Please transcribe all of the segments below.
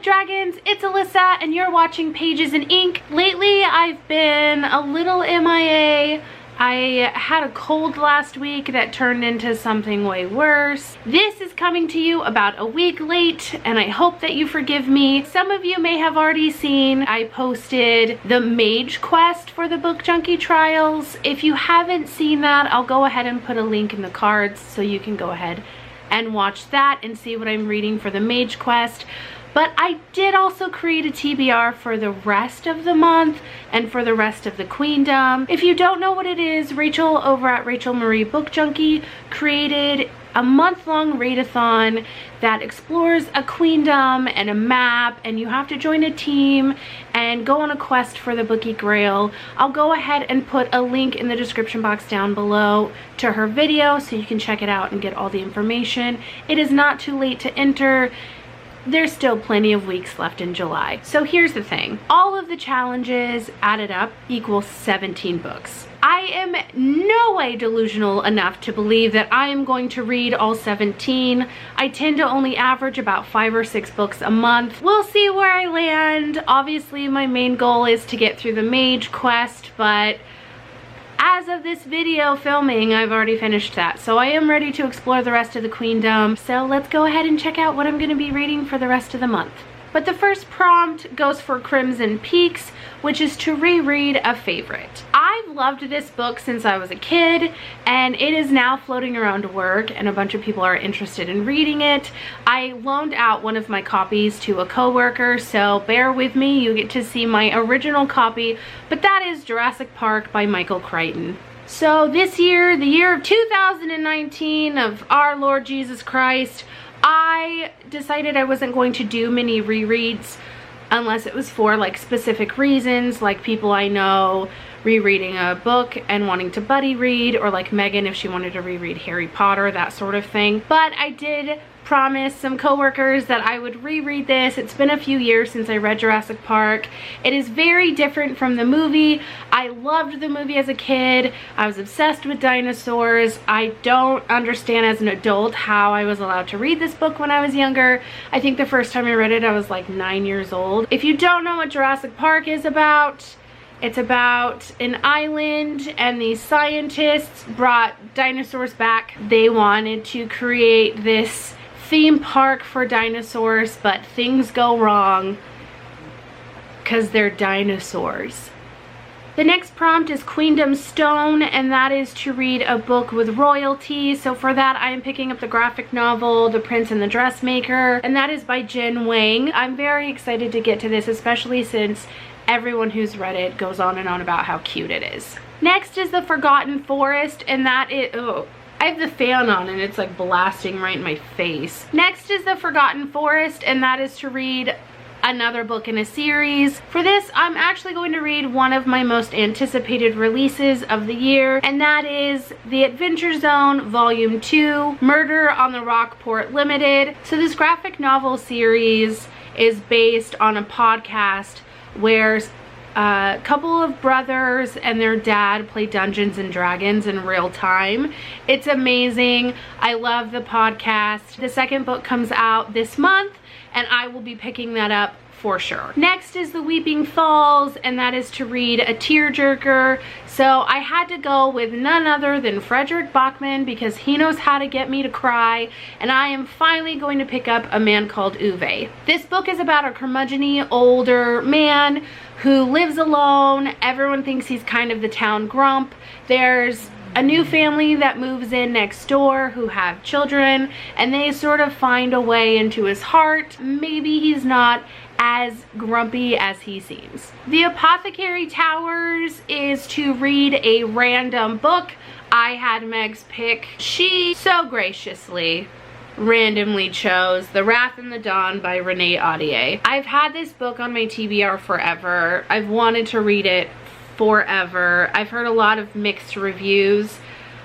Dragons, it's Alyssa and you're watching Pages in Ink. Lately I've been a little MIA. I had a cold last week that turned into something way worse. This is coming to you about a week late and I hope that you forgive me. Some of you may have already seen I posted the Mage Quest for the Book Junkie Trials. If you haven't seen that, I'll go ahead and put a link in the cards so you can go ahead and watch that and see what I'm reading for the Mage Quest. But I did also create a TBR for the rest of the month and for the rest of the Queendom. If you don't know what it is, Rachael over at Rachael Marie Book Junkie created a month-long readathon that explores a queendom and a map, and you have to join a team and go on a quest for the bookie grail. I'll go ahead and put a link in the description box down below to her video so you can check it out and get all the information. It is not too late to enter. There's still plenty of weeks left in July. So here's the thing. All of the challenges added up equals 17 books. I am no way delusional enough to believe that I am going to read all 17. I tend to only average about 5 or 6 books a month. We'll see where I land. Obviously, my main goal is to get through the Mage Quest, but as of this video filming, I've already finished that. So I am ready to explore the rest of the Queendom. So let's go ahead and check out what I'm going to be reading for the rest of the month. But the first prompt goes for Crimson Peaks, which is to reread a favorite. I've loved this book since I was a kid, and it is now floating around work and a bunch of people are interested in reading it. I loaned out one of my copies to a coworker, so bear with me, you get to see my original copy, but that is Jurassic Park by Michael Crichton. So this year, the year of 2019 of our Lord Jesus Christ, I decided I wasn't going to do many rereads unless it was for like specific reasons, like people I know rereading a book and wanting to buddy read, or like Megan if she wanted to reread Harry Potter, that sort of thing. But I did promise some coworkers that I would reread this. It's been a few years since I read Jurassic Park. It is very different from the movie. I loved the movie as a kid. I was obsessed with dinosaurs. I don't understand as an adult how I was allowed to read this book when I was younger. I think the first time I read it I was like 9 years old. If you don't know what Jurassic Park is about, it's about an island and these scientists brought dinosaurs back. They wanted to create this theme park for dinosaurs, but things go wrong because they're dinosaurs. The next prompt is Queendom Stone, and that is to read a book with royalty. So for that, I am picking up the graphic novel, The Prince and the Dressmaker, and that is by Jen Wang. I'm very excited to get to this, especially since everyone who's read it goes on and on about how cute it is. Next is The Forgotten Forest, and that is, oh, I have the fan on and it's like blasting right in my face. Next is The Forgotten Forest, and that is to read another book in a series. For this, I'm actually going to read one of my most anticipated releases of the year, and that is The Adventure Zone Volume 2, Murder on the Rockport Limited. So this graphic novel series is based on a podcast where a couple of brothers and their dad play Dungeons and Dragons in real time. It's amazing. I love the podcast. The second book comes out this month, and I will be picking that up for sure. Next is The Weeping Falls, and that is to read a tearjerker. So I had to go with none other than Frederick Bachman because he knows how to get me to cry, and I am finally going to pick up A Man Called Uwe. This book is about a curmudgeon-y older man who lives alone. Everyone thinks he's kind of the town grump. There's a new family that moves in next door who have children, and they sort of find a way into his heart. Maybe he's not as grumpy as he seems. The Apothecary Towers is to read a random book. I had Meg's pick. She so graciously randomly chose The Wrath and the Dawn by Renee Audier. I've had this book on my TBR forever. I've wanted to read it forever. I've heard a lot of mixed reviews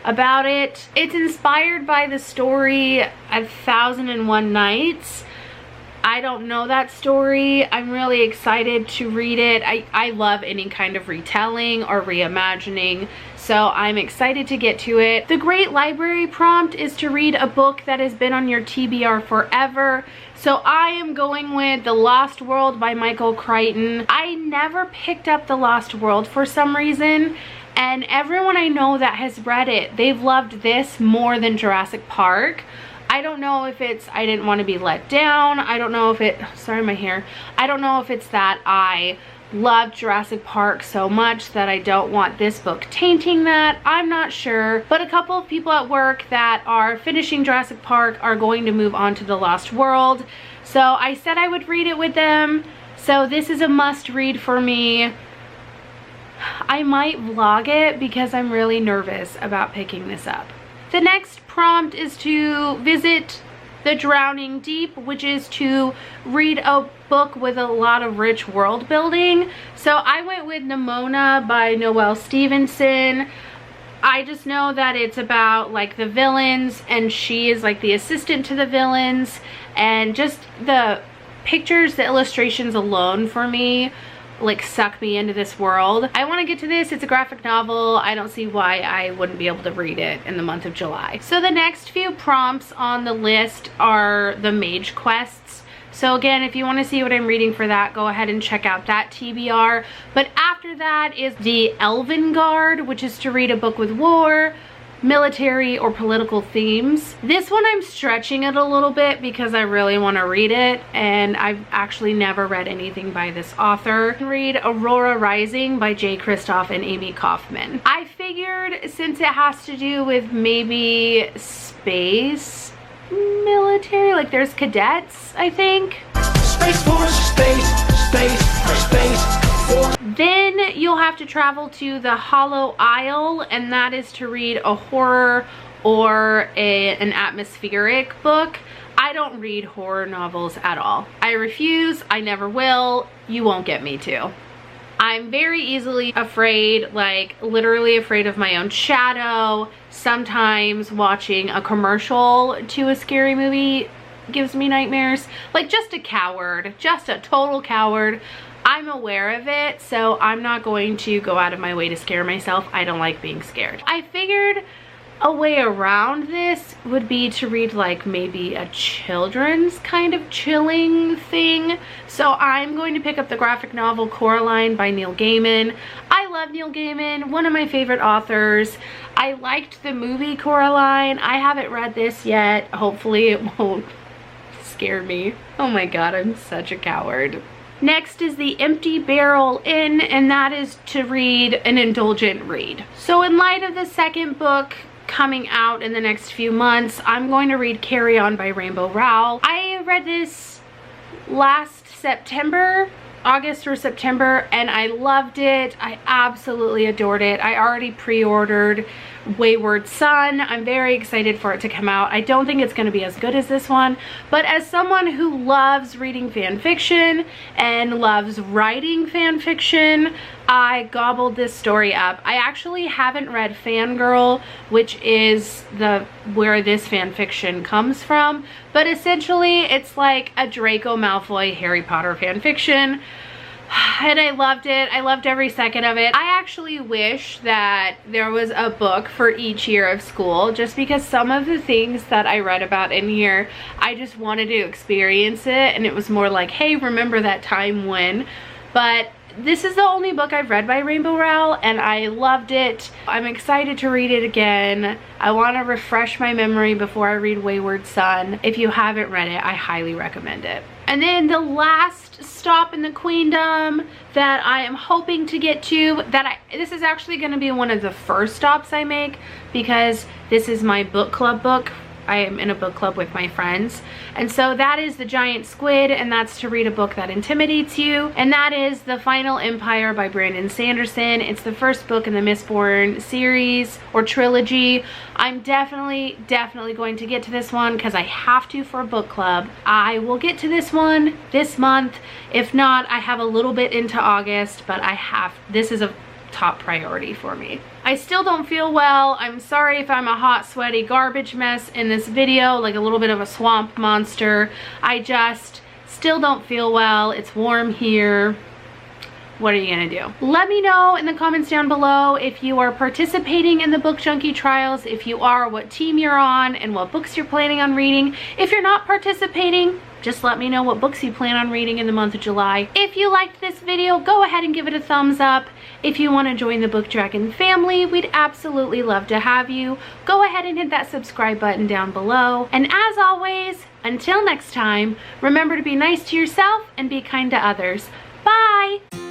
about it. It's inspired by the story 1001 Nights, I don't know that story. I'm really excited to read it. I love any kind of retelling or reimagining, so I'm excited to get to it. The great library prompt is to read a book that has been on your TBR forever. So I am going with The Lost World by Michael Crichton. I never picked up The Lost World for some reason, and everyone I know that has read it, they've loved this more than Jurassic Park. I don't know if it's I didn't want to be let down. I don't know if it, sorry my hair. I don't know if it's that I loved Jurassic Park so much that I don't want this book tainting that. I'm not sure. But a couple of people at work that are finishing Jurassic Park are going to move on to The Lost World. So I said I would read it with them. So this is a must read for me. I might vlog it because I'm really nervous about picking this up. The next prompt is to visit the Drowning Deep, which is to read a book with a lot of rich world building. So I went with Nimona by Noelle Stevenson. I just know that it's about like the villains, and she is like the assistant to the villains, and just the pictures, the illustrations alone for me like suck me into this world. I want to get to this. It's a graphic novel. I don't see why I wouldn't be able to read it in the month of July. So the next few prompts on the list are the Mage Quests. So again, if you want to see what I'm reading for that, go ahead and check out that TBR. But after that is the Elven Guard, which is to read a book with war, military, or political themes. This one I'm stretching it a little bit because I really want to read it, and I've actually never read anything by this author. Read Aurora Rising by Jay Kristoff and Amy Kaufman. I figured since it has to do with maybe space, military, like there's cadets, I think. Space Force, space. Then you'll have to travel to the Hollow Isle, and that is to read a horror or an atmospheric book. I don't read horror novels at all. I refuse. I never will. You won't get me to. I'm very easily afraid, like literally afraid of my own shadow. Sometimes watching a commercial to a scary movie gives me nightmares. Like just a coward, just a total coward. I'm aware of it, so I'm not going to go out of my way to scare myself. I don't like being scared. I figured a way around this would be to read like maybe a children's kind of chilling thing. So I'm going to pick up the graphic novel Coraline by Neil Gaiman. I love Neil Gaiman, one of my favorite authors. I liked the movie Coraline. I haven't read this yet. Hopefully it won't scare me. Oh my god, I'm such a coward. Next is the Empty Barrel Inn, and that is to read an indulgent read. So in light of the second book coming out in the next few months, I'm going to read Carry On by Rainbow Rowell. I read this last September, August or September, and I loved it. I absolutely adored it. I already pre-ordered Wayward Son. I'm very excited for it to come out. I don't think it's going to be as good as this one, but as someone who loves reading fan fiction and loves writing fan fiction, I gobbled this story up. I actually haven't read Fangirl, which is where this fan fiction comes from, but essentially it's like a Draco Malfoy Harry Potter fan fiction. And I loved it. I loved every second of it. I actually wish that there was a book for each year of school, just because some of the things that I read about in here, I just wanted to experience it, and it was more like, hey, remember that time when? But this is the only book I've read by Rainbow Rowell, and I loved it. I'm excited to read it again. I want to refresh my memory before I read Wayward Son. If you haven't read it, I highly recommend it. And then the last stop in the Queendom that I am hoping to get to, this is actually going to be one of the first stops I make, because this is my book club book. I am in a book club with my friends, and so that is The Giant Squid, and that's to read a book that intimidates you, and that is The Final Empire by Brandon Sanderson. It's the first book in the Mistborn series or trilogy. I'm definitely going to get to this one because I have to for a book club. I will get to this one this month. If not, I have a little bit into August, but this is a top priority for me. I still don't feel well. I'm sorry if I'm a hot, sweaty garbage mess in this video, like a little bit of a swamp monster. I just still don't feel well. It's warm here. What are you gonna do? Let me know in the comments down below if you are participating in the Book Junkie Trials. If you are, what team you're on and what books you're planning on reading. If you're not participating, just let me know what books you plan on reading in the month of July. If you liked this video, go ahead and give it a thumbs up. If you want to join the Book Dragon family, we'd absolutely love to have you. Go ahead and hit that subscribe button down below. And as always, until next time, remember to be nice to yourself and be kind to others. Bye!